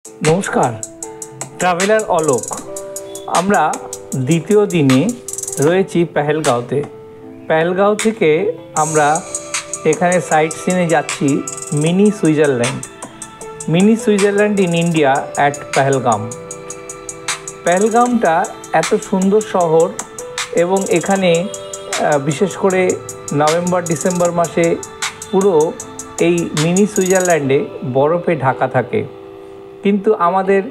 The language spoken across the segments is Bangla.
নমস্কার, ট্রাভেলার অলোক। আমরা দ্বিতীয় দিনে রয়েছি পেহেলগাঁওতে। পেহেলগাঁও থেকে আমরা এখানে সাইট সিনে যাচ্ছি mini Switzerland. Mini Switzerland in India at Pahalgam. পেহেলগামটা এত সুন্দর শহর এবং এখানে বিশেষ করে নভেম্বর ডিসেম্বর মাসে পুরো এই মিনি সুইজারল্যান্ডে বরফে ঢাকা থাকে। কিন্তু আমাদের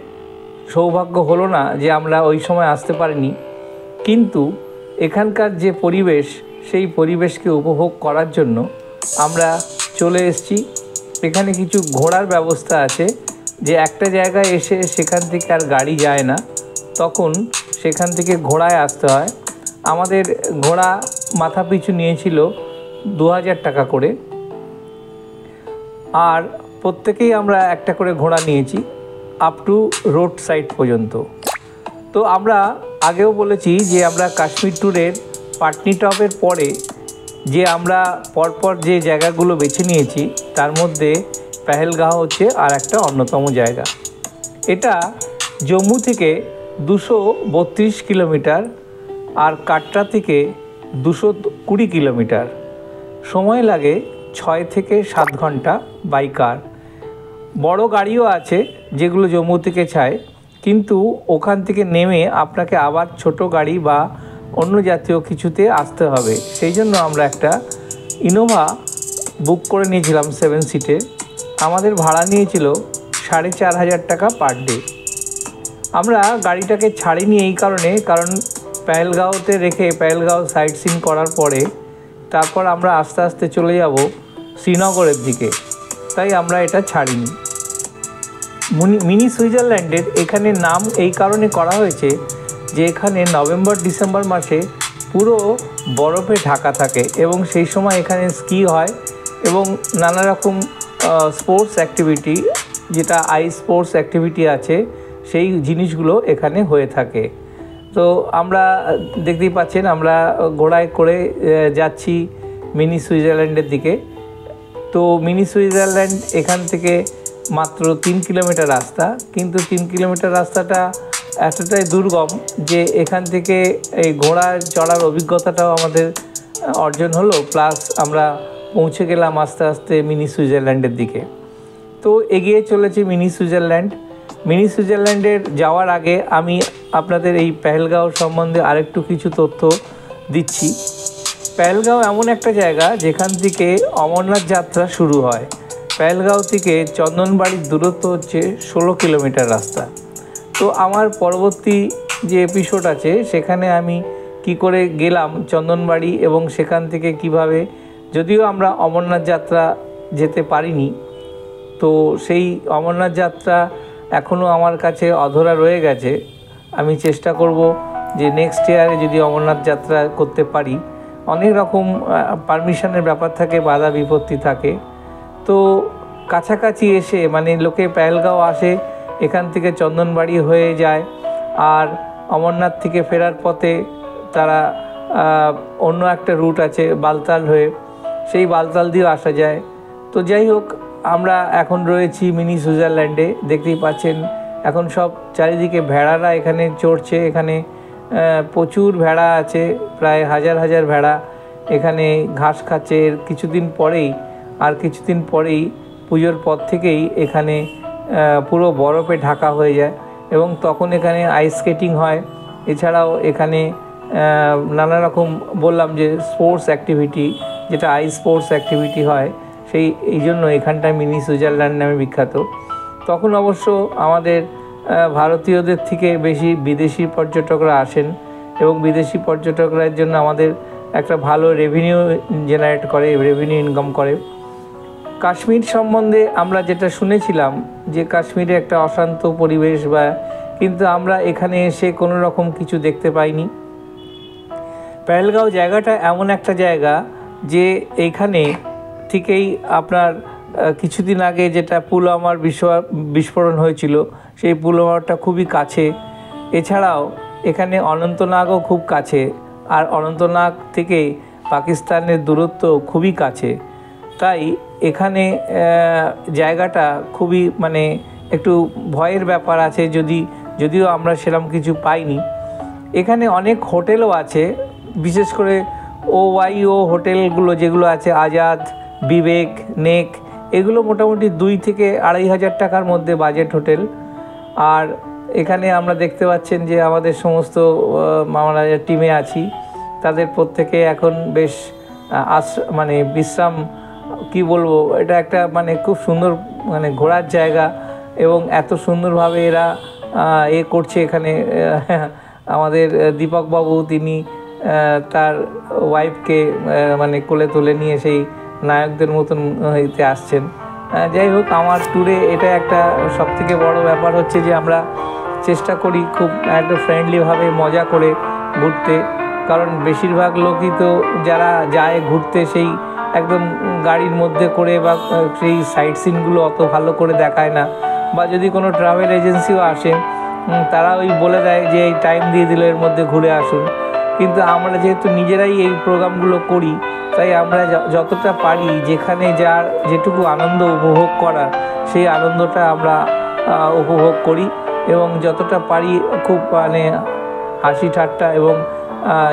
সৌভাগ্য হলো না যে আমরা ওই সময় আসতে পারিনি, কিন্তু এখানকার যে পরিবেশ সেই পরিবেশকে উপভোগ করার জন্য আমরা চলে এসেছি। এখানে কিছু ঘোড়ার ব্যবস্থা আছে, যে একটা জায়গায় এসে সেখান থেকে আর গাড়ি যায় না, তখন সেখান থেকে ঘোড়ায় আসতে হয়। আমাদের ঘোড়া মাথা পিছু নিয়েছিল 2000 টাকা করে, আর প্রত্যেকেই আমরা একটা করে ঘোড়া নিয়েছি আপ টু রোড সাইড পর্যন্ত। তো আমরা আগেও বলেছি যে আমরা কাশ্মীর ট্যুরের পাটনিটপের পরে যে আমরা পরপর যে জায়গাগুলো বেছে নিয়েছি তার মধ্যে পেহেলগাঁও হচ্ছে আর একটা অন্যতম জায়গা। এটা জম্মু থেকে 232 কিলোমিটার আর কাটরা থেকে 220 কিলোমিটার। সময় লাগে 6 থেকে 7 ঘন্টা বাই কার। বড় গাড়িও আছে যেগুলো জম্মু থেকে ছায়, কিন্তু ওখান থেকে নেমে আপনাকে আবার ছোট গাড়ি বা অন্য জাতীয় কিছুতে আসতে হবে। সেই জন্য আমরা একটা ইনোভা বুক করে নিয়েছিলাম 7 সিটের। আমাদের ভাড়া নিয়েছিল 4500 টাকা পার ডে। আমরা গাড়িটাকে ছাড়িনি এই কারণ পেহেলগাঁওতে রেখে পেহেলগাঁও সাইট সিন করার পরে তারপর আমরা আস্তে আস্তে চলে যাব শ্রীনগরের দিকে, তাই আমরা এটা ছাড়িনি। মিনি সুইজারল্যান্ডের এখানে নাম এই কারণে করা হয়েছে যে এখানে নভেম্বর ডিসেম্বর মাসে পুরো বরফে ঢাকা থাকে এবং সেই সময় এখানে স্কি হয় এবং নানা রকম স্পোর্টস অ্যাক্টিভিটি, যেটা আইস স্পোর্টস অ্যাক্টিভিটি আছে, সেই জিনিসগুলো এখানে হয়ে থাকে। তো আমরা দেখতেই পাচ্ছেন আমরা ঘোড়ায় করে যাচ্ছি মিনি সুইজারল্যান্ডের দিকে। তো মিনি সুইজারল্যান্ড এখান থেকে মাত্র 3 কিলোমিটার রাস্তা, কিন্তু 3 কিলোমিটার রাস্তাটা এতটাই দুর্গম যে এখান থেকে এই ঘোড়ায় চড়ার অভিজ্ঞতাটাও আমাদের অর্জন হলো, প্লাস আমরা পৌঁছে গেলাম আস্তে আস্তে মিনি সুইজারল্যান্ডের দিকে। তো এগিয়ে চলেছি মিনি সুইজারল্যান্ড। মিনি সুইজারল্যান্ডের যাওয়ার আগে আমি আপনাদের এই পেহেলগাঁও সম্বন্ধে আরেকটু কিছু তথ্য দিচ্ছি। পেহেলগাঁও এমন একটা জায়গা যেখান থেকে অমরনাথ যাত্রা শুরু হয়। পেহেলগাঁও থেকে চন্দনবাড়ির দূরত্ব হচ্ছে 16 কিলোমিটার রাস্তা। তো আমার পরবর্তী যে এপিসোড আছে সেখানে আমি কি করে গেলাম চন্দনবাড়ি এবং সেখান থেকে কিভাবে, যদিও আমরা অমরনাথ যাত্রা যেতে পারিনি, তো সেই অমরনাথ যাত্রা এখনও আমার কাছে অধরা রয়ে গেছে। আমি চেষ্টা করব যে নেক্সট ইয়ারে যদি অমরনাথ যাত্রা করতে পারি। অনেক রকম পারমিশনের ব্যাপার থাকে, বাধা বিপত্তি থাকে। তো কাছাকাছি এসে মানে লোকে পেহেলগাঁও আসে, এখান থেকে চন্দনবাড়ি হয়ে যায়, আর অমরনাথ থেকে ফেরার পথে তারা অন্য একটা রুট আছে বালতাল হয়ে, সেই বালতাল দিয়েও আসা যায়। তো যাই হোক, আমরা এখন রয়েছি মিনি সুইজারল্যান্ডে। দেখতেই পাচ্ছেন এখন সব চারিদিকে ভেড়ারা এখানে চড়ছে। এখানে প্রচুর ভেড়া আছে, প্রায় হাজার হাজার ভেড়া এখানে ঘাস খাচ্ছে। কিছুদিন পরেই পুজোর পর থেকেই এখানে পুরো বরফে ঢাকা হয়ে যায় এবং তখন এখানে আইস স্কেটিং হয়। এছাড়াও এখানে নানা রকম বললাম যে স্পোর্টস অ্যাক্টিভিটি, যেটা আইস স্পোর্টস অ্যাক্টিভিটি হয়, এই জন্য এখানটায় মিনি সুইজারল্যান্ড নামে বিখ্যাত। তখন অবশ্য আমাদের ভারতীয়দের থেকে বেশি বিদেশি পর্যটকরা আসেন এবং বিদেশি পর্যটকদের জন্য আমাদের একটা ভালো রেভিনিউ জেনারেট করে, রেভিনিউ ইনকাম করে। কাশ্মীর সম্বন্ধে আমরা যেটা শুনেছিলাম যে কাশ্মীরে একটা অশান্ত পরিবেশ, কিন্তু আমরা এখানে এসে কোনো রকম কিছু দেখতে পাইনি। পেহেলগাঁও জায়গাটা এমন একটা জায়গা যে এইখানে থেকেই আপনার কিছুদিন আগে যেটা পুলওয়ামার বিস্ফোরণ হয়েছিল, সেই পুলওয়ামাটা খুবই কাছে। এছাড়াও এখানে অনন্তনাগও খুব কাছে, আর অনন্তনাগ থেকে পাকিস্তানের দূরত্ব খুবই কাছে। তাই এখানে জায়গাটা খুবই একটু ভয়ের ব্যাপার আছে, যদিও আমরা সেরকম কিছু পাইনি। এখানে অনেক হোটেলও আছে, বিশেষ করে OYO হোটেলগুলো যেগুলো আছে, আজাদ, বিবেক, নেক, এগুলো মোটামুটি 2 থেকে 2,500 টাকার মধ্যে বাজেট হোটেল। আর এখানে আমরা দেখতে পাচ্ছেন যে আমাদের সমস্ত আমরা টিমে আছি, তাদের প্রত্যেকে এখন বেশ মানে বিশ্রাম, কি বলবো, এটা একটা মানে খুব সুন্দর মানে ঘোরার জায়গা, এবং এত সুন্দরভাবে এরা করছে এখানে। আমাদের দীপকবাবু তিনি তার ওয়াইফকে মানে কোলে তুলে নিয়ে সেই নায়কদের মতন হইতে আসছেন। যাই হোক, আমার ট্যুরে এটা একটা সবথেকে বড় ব্যাপার হচ্ছে যে আমরা চেষ্টা করি খুব একটা ফ্রেন্ডলিভাবে মজা করে ঘুরতে, কারণ বেশিরভাগ লোকই তো যারা যায় ঘুরতে সেই একদম গাড়ির মধ্যে করে বা সেই সাইট সিনগুলো অত ভালো করে দেখায় না, বা যদি কোনো ট্রাভেল এজেন্সিও আসে তারা ওই বলে দেয় যে এই টাইম দিয়ে দিল, এর মধ্যে ঘুরে আসুন। কিন্তু আমরা যেহেতু নিজেরাই এই প্রোগ্রামগুলো করি, তাই আমরা যতটা পারি যেখানে যার যেটুকু আনন্দ উপভোগ করার সেই আনন্দটা আমরা উপভোগ করি, এবং যতটা পারি খুব মানে হাসি ঠাট্টা এবং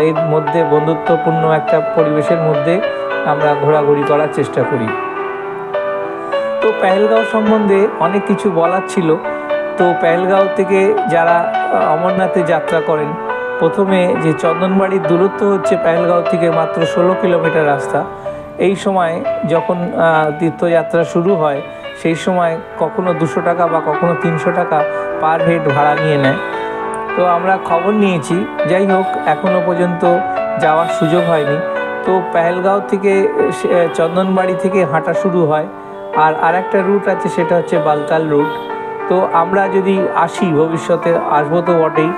এর মধ্যে বন্ধুত্বপূর্ণ একটা পরিবেশের মধ্যে আমরা ঘোরাঘুরি করার চেষ্টা করি। তো পেহেলগাঁও সম্বন্ধে অনেক কিছু বলার ছিল। তো পেহেলগাঁও থেকে যারা অমরনাথে যাত্রা করেন, প্রথমে যে চন্দনবাড়ির দূরত্ব হচ্ছে পেহেলগাঁও থেকে মাত্র 16 কিলোমিটার রাস্তা। এই সময় যখন তীর্থযাত্রা শুরু হয়, সেই সময় কখনো 200 টাকা বা কখনো 300 টাকা পার হেড ভাড়া নিয়ে নেয়। তো আমরা খবর নিয়েছি, যাই হোক এখনও পর্যন্ত যাওয়ার সুযোগ হয়নি। তো পেহেলগাঁও থেকে চন্দনবাড়ি থেকে হাঁটা শুরু হয়, আর আরেকটা রুট আছে, সেটা হচ্ছে বালতাল রুট। তো আমরা যদি আসি, ভবিষ্যতে আসবো তো বটেই,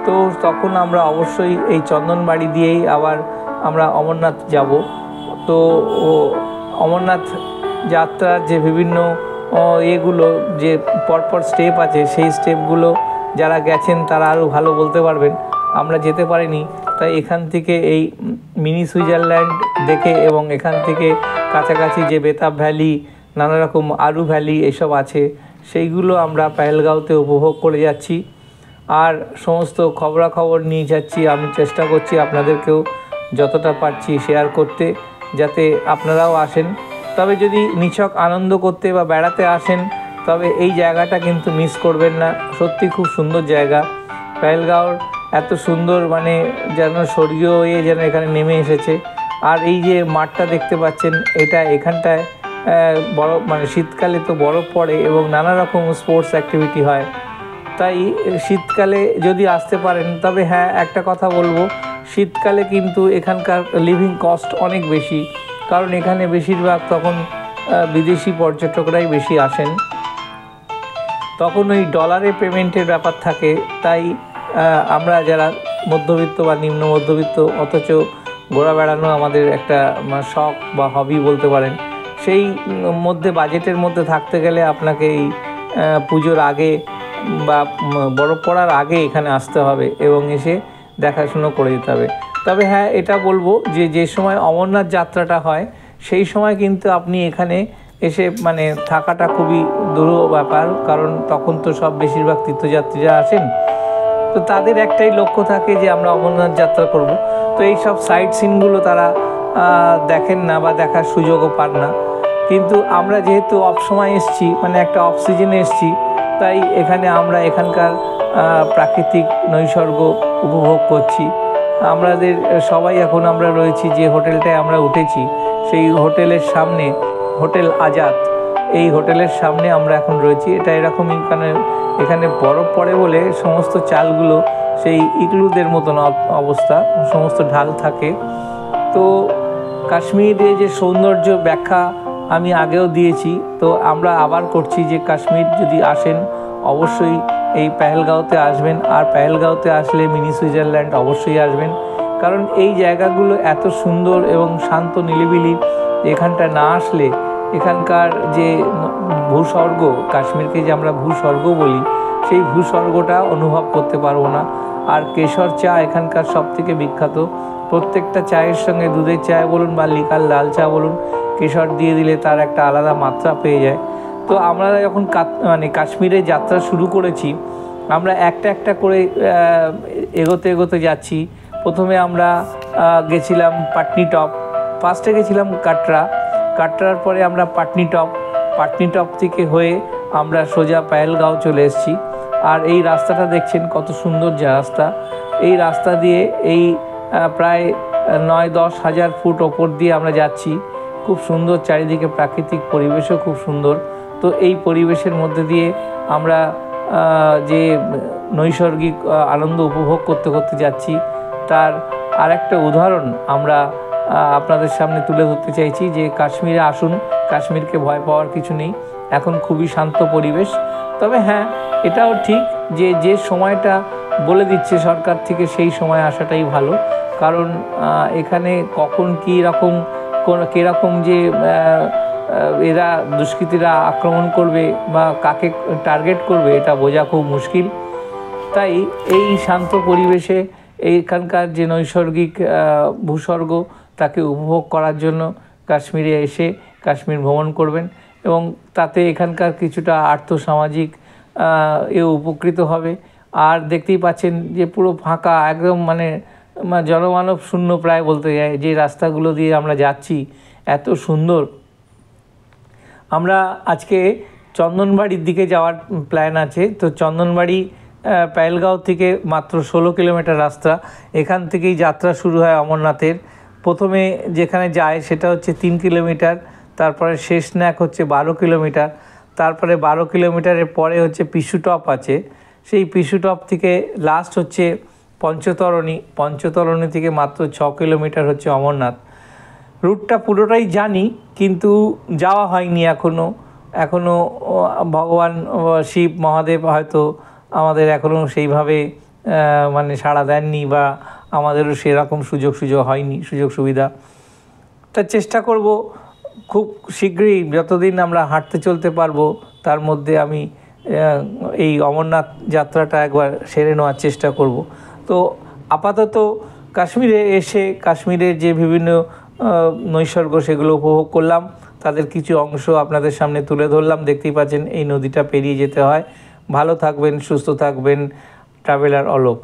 তো তখন আমরা অবশ্যই এই চন্দনবাড়ি দিয়েই আবার আমরা অমরনাথ যাব। তো অমরনাথ যাত্রার যে বিভিন্ন এগুলো যে পরপর স্টেপ আছে, সেই স্টেপগুলো যারা গেছেন তারা আরও ভালো বলতে পারবেন। আমরা যেতে পারিনি, তাই এখান থেকে এই মিনি সুইজারল্যান্ড দেখে এবং এখান থেকে কাছাকাছি যে বেতাব ভ্যালি, নানা রকম আরু ভ্যালি এসব আছে, সেইগুলো আমরা পেহেলগাঁওতে উপভোগ করে যাচ্ছি, আর সমস্ত খবরাখবর নিয়ে যাচ্ছি। আমি চেষ্টা করছি আপনাদেরকেও যতটা পারছি শেয়ার করতে, যাতে আপনারাও আসেন। তবে যদি নিছক আনন্দ করতে বা বেড়াতে আসেন, তবে এই জায়গাটা কিন্তু মিস করবেন না। সত্যি খুব সুন্দর জায়গা পেহেলগাঁওর, এত সুন্দর মানে যেন স্বর্গীয় যেন এখানে নেমে এসেছে। আর এই যে মাঠটা দেখতে পাচ্ছেন, এটা এখানটায় বরফ মানে শীতকালে তো বরফ পড়ে এবং নানা রকম স্পোর্টস অ্যাক্টিভিটি হয়। তাই শীতকালে যদি আসতে পারেন, তবে হ্যাঁ একটা কথা বলবো, শীতকালে কিন্তু এখানকার লিভিং কস্ট অনেক বেশি, কারণ এখানে বেশিরভাগ তখন বিদেশি পর্যটকরাই বেশি আসেন, তখন ওই ডলারে পেমেন্টের ব্যাপার থাকে। তাই আমরা যারা মধ্যবিত্ত বা নিম্ন মধ্যবিত্ত, অথচ ঘোরা বেড়ানো আমাদের একটা শখ বা হবি বলতে পারেন, সেই মধ্যে বাজেটের মধ্যে থাকতে গেলে আপনাকে এই পুজোর আগে বা বরফ পড়ার আগে এখানে আসতে হবে এবং এসে দেখাশুনো করে যেতে হবে। তবে হ্যাঁ এটা বলবো যে সময় অমরনাথ যাত্রাটা হয়, সেই সময় কিন্তু আপনি এখানে এসে মানে থাকাটা খুবই দুরূহ ব্যাপার, কারণ তখন তো সব বেশিরভাগ তীর্থযাত্রীরা আসেন, তো তাদের একটাই লক্ষ্য থাকে যে আমরা অমরনাথ যাত্রা করব। তো এই সব সাইট সিনগুলো তারা দেখেন না বা দেখার সুযোগও পান না। কিন্তু আমরা যেহেতু অফ সময় এসছি, মানে একটা অফ সিজনে এসছি, তাই এখানে আমরা এখানকার প্রাকৃতিক নৈসর্গ উপভোগ করছি। আমাদের সবাই এখন আমরা রয়েছি যে হোটেলটায় আমরা উঠেছি, সেই হোটেলের সামনে, হোটেল আজাদ, এই হোটেলের সামনে আমরা এখন রয়েছি। এটা এরকমই, কারণ এখানে বরফ পড়ে বলে সমস্ত চালগুলো সেই ইগলুদের মতন অবস্থা, সমস্ত ঢাল থাকে। তো কাশ্মীরে যে সৌন্দর্য ব্যাখ্যা আমি আগেও দিয়েছি, তো আমরা আবার করছি যে কাশ্মীর যদি আসেন অবশ্যই এই পেহেলগাঁওতে আসবেন, আর পেহেলগাঁওতে আসলে মিনি সুইজারল্যান্ড অবশ্যই আসবেন, কারণ এই জায়গাগুলো এত সুন্দর এবং শান্ত নিরিবিলি, এখানটা না আসলে এখানকার যে ভূস্বর্গ, কাশ্মীরকে যে আমরা ভূস্বর্গ বলি, সেই ভূস্বর্গটা অনুভব করতে পারবো না। আর কেশর চা এখানকার সবথেকে বিখ্যাত, প্রত্যেকটা চায়ের সঙ্গে দুধের চা বলুন বা লিকার লাল চা বলুন, কেশর দিয়ে দিলে তার একটা আলাদা মাত্রা পেয়ে যায়। তো তো আমরা যখন মানে কাশ্মীরে যাত্রা শুরু করেছি, আমরা একটা একটা করে এগোতে এগোতে যাচ্ছি। প্রথমে আমরা গেছিলাম পাটনিটপ, ফার্স্টে গেছিলাম কাটরার পরে আমরা পাটনিটপ থেকে হয়ে আমরা সোজা পেহেলগাঁও চলে এসেছি। আর এই রাস্তাটা দেখছেন কত সুন্দর রাস্তা। এই রাস্তা দিয়ে এই প্রায় 9-10 হাজার ফুট ওপর দিয়ে আমরা যাচ্ছি। খুব সুন্দর, চারিদিকে প্রাকৃতিক পরিবেশও খুব সুন্দর। তো এই পরিবেশের মধ্যে দিয়ে আমরা যে নৈসর্গিক আনন্দ উপভোগ করতে করতে যাচ্ছি, তার আরেকটা উদাহরণ আমরা আপনাদের সামনে তুলে ধরতে চাইছি যে কাশ্মীরে আসুন, কাশ্মীরকে ভয় পাওয়ার কিছু নেই, এখন খুবই শান্ত পরিবেশ। তবে হ্যাঁ, এটাও ঠিক যে সময়টা বলে দিচ্ছে সরকার থেকে সেই সময় আসাটাই ভালো, কারণ এখানে কখন কীরকম যে এরা দুষ্কৃতীরা আক্রমণ করবে বা কাকে টার্গেট করবে এটা বোঝা খুব মুশকিল। তাই এই শান্ত পরিবেশে এইখানকার যে নৈসর্গিক ভূস্বর্গ তাকে উপভোগ করার জন্য কাশ্মীরে এসে কাশ্মীর ভ্রমণ করবেন, এবং তাতে এখানকার কিছুটা আর্থসামাজিক উপকৃত হবে। আর দেখতেই পাচ্ছেন যে পুরো ফাঁকা, একদম মানে জনমানব শূন্য প্রায় বলতে যায়। যে রাস্তাগুলো দিয়ে আমরা যাচ্ছি এত সুন্দর। আমরা আজকে চন্দনবাড়ির দিকে যাওয়ার প্ল্যান আছে। তো চন্দনবাড়ি পেহেলগাঁও থেকে মাত্র 16 কিলোমিটার রাস্তা। এখান থেকেই যাত্রা শুরু হয় অমরনাথের। প্রথমে যেখানে যায় সেটা হচ্ছে 3 কিলোমিটার, তারপরে শেষনাগ হচ্ছে 12 কিলোমিটার, তারপরে 12 কিলোমিটারের পরে হচ্ছে পিছুটপ আছে। সেই পিছুটপ থেকে লাস্ট হচ্ছে পঞ্চতরণী থেকে মাত্র 6 কিলোমিটার হচ্ছে অমরনাথ। রুটটা পুরোটাই জানি, কিন্তু যাওয়া হয়নি এখনও ভগবান শিব মহাদেব হয়তো আমাদের এখনও সেইভাবে মানে সাড়া দেননি, বা আমাদেরও সেরকম সুযোগ হয়নি, সুযোগ সুবিধা। তা চেষ্টা করব খুব শীঘ্রই, যতদিন আমরা হাঁটতে চলতে পারবো তার মধ্যে আমি এই অমরনাথ যাত্রাটা একবার সেরে নেওয়ার চেষ্টা করব। তো আপাতত কাশ্মীরে এসে কাশ্মীরের যে বিভিন্ন নৈসর্গ সেগুলো উপভোগ করলাম, তাদের কিছু অংশ আপনাদের সামনে তুলে ধরলাম। দেখতেই পাচ্ছেন এই নদীটা পেরিয়ে যেতে হয়। ভালো থাকবেন, সুস্থ থাকবেন। ট্রাভেলার অলোক।